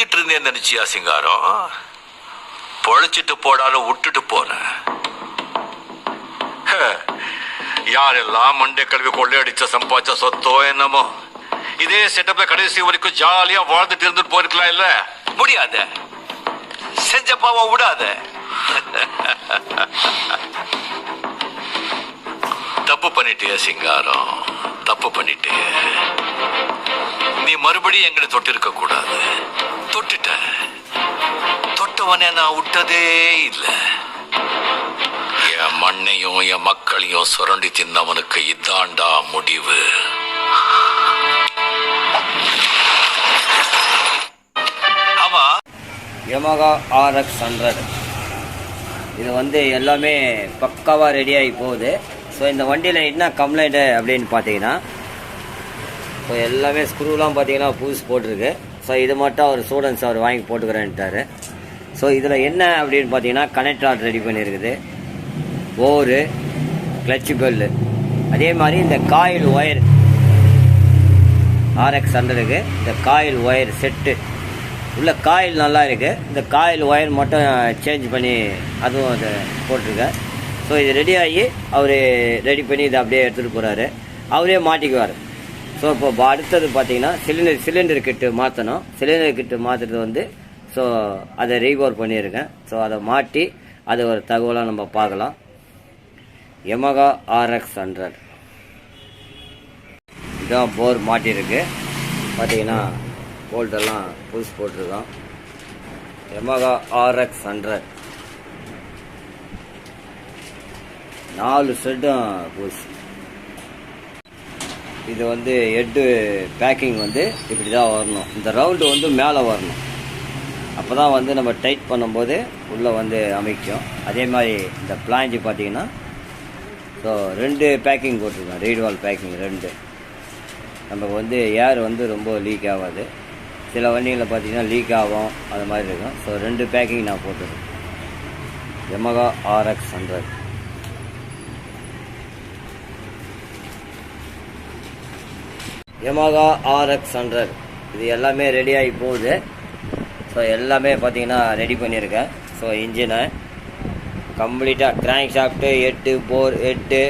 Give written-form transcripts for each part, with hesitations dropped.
இருந்தேன் நினைச்சியா சிங்காரம்? பொழைச்சிட்டு போடாலும் விட்டுட்டு போனேன். யாரெல்லாம் மண்டே கல்வி கொள்ளையடிச்ச சம்பாதிச்ச சொத்தோ என்னமோ இதே செட்டப்ல கடைசி வரைக்கும் ஜாலியா வாழ்ந்துட்டு இருந்துட்டு போயிருக்கலாம். இல்ல முடியாத, செஞ்ச பாவம் விடாத. தப்பு பண்ணிட்டிய சிங்காரம், தப்பு பண்ணிட்டே. நீ மறுபடியும் எங்களை தொட்டு இருக்க கூடாது. தொட்டுட்ட, தொட்டவனே நான் விட்டதே இல்லை. என் மண்ணையும் என் மக்களையும் சுரண்டி தின்னவனுக்கு இதாண்டா முடிவு. ஆமா, யமகா RX 100 இது எல்லாமே பக்காவாக ரெடியாகி போகுது. ஸோ இந்த வண்டியில் என்ன கம்ப்ளைண்ட்டு அப்படின்னு பார்த்தீங்கன்னா, ஸோ எல்லாமே ஸ்க்ரூலாம் பார்த்தீங்கன்னா புதுசு போட்டிருக்கு. ஸோ இது மட்டும் அவர் ஸ்டூடெண்ட்ஸ் அவர் வாங்கி போட்டுக்கிறேன்ட்டார். ஸோ இதில் என்ன அப்படின்னு பார்த்தீங்கன்னா, கனெக்ட் ராட் ரெடி பண்ணியிருக்குது, ஓரு, கிளட்ச் பெல்லு, அதே மாதிரி இந்த காயில் ஒயர் RX 100க்கு இந்த காயில் ஒயர் செட்டு உள்ள காயில் நல்லா இருக்குது. இந்த காயில் ஒயர் மட்டும் சேஞ்ச் பண்ணி அதுவும் அதை போட்டிருக்கேன். ஸோ இது ரெடியாகி அவர் ரெடி பண்ணி இதை அப்படியே எடுத்துகிட்டு போகிறாரு, அவரே மாட்டிக்குவார். ஸோ இப்போ அடுத்தது பார்த்தீங்கன்னா சிலிண்டர் கிட்டு மாற்றணும். சிலிண்டர் கிட்டு மாற்றுறது ஸோ அதை ரீபோர் பண்ணியிருக்கேன். ஸோ அதை மாட்டி அது ஒரு தகவலாக நம்ம பார்க்கலாம். யமகா RX 100 இதான் போர் மாட்டியிருக்கு. பார்த்தீங்கன்னா போல்ட்டெல்லாம் புதுசு போட்டிருக்கோம். யமகா RX 100 4 செட்டும் புதுசு. இது ஹெட்டு பேக்கிங் இப்படி தான் வரணும். இந்த ரவுண்டு மேலே வரணும். அப்போ தான் நம்ம டைட் பண்ணும்போது உள்ளே அமைக்கும். அதே மாதிரி இந்த பிளாஞ்சு பார்த்தீங்கன்னா ஸோ 2 பேக்கிங் போட்டிருக்கோம். ரீட்வால் பேக்கிங் 2. நமக்கு ஏர் ரொம்ப லீக் ஆகாது. சில வண்டிகளில் பார்த்தீங்கன்னா லீக் ஆகும், அது மாதிரி இருக்கும். ஸோ 2 பேக்கிங் நான் போட்டிருக்கேன். யமகா RX 100 யமகா RX 100 இது எல்லாமே ரெடியாகி போகுது. ஸோ எல்லாமே பார்த்தீங்கன்னா ரெடி பண்ணியிருக்கேன். ஸோ இன்ஜினை கம்ப்ளீட்டாக crank shaft, head, bore, head,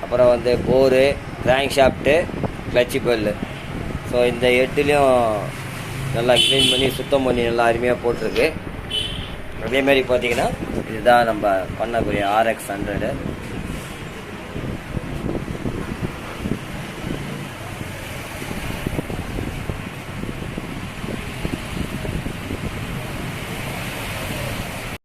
அப்புறம் bore, crank shaft, clutch bell. So இந்த ஹெட்டுலேயும் நல்லா க்ளீன் பண்ணி சுத்தம் பண்ணி நல்லா அருமையாக போட்டிருக்கு. அதேமாரி பார்த்தீங்கன்னா இதுதான் நம்ம பண்ணக்கூடிய RX 100.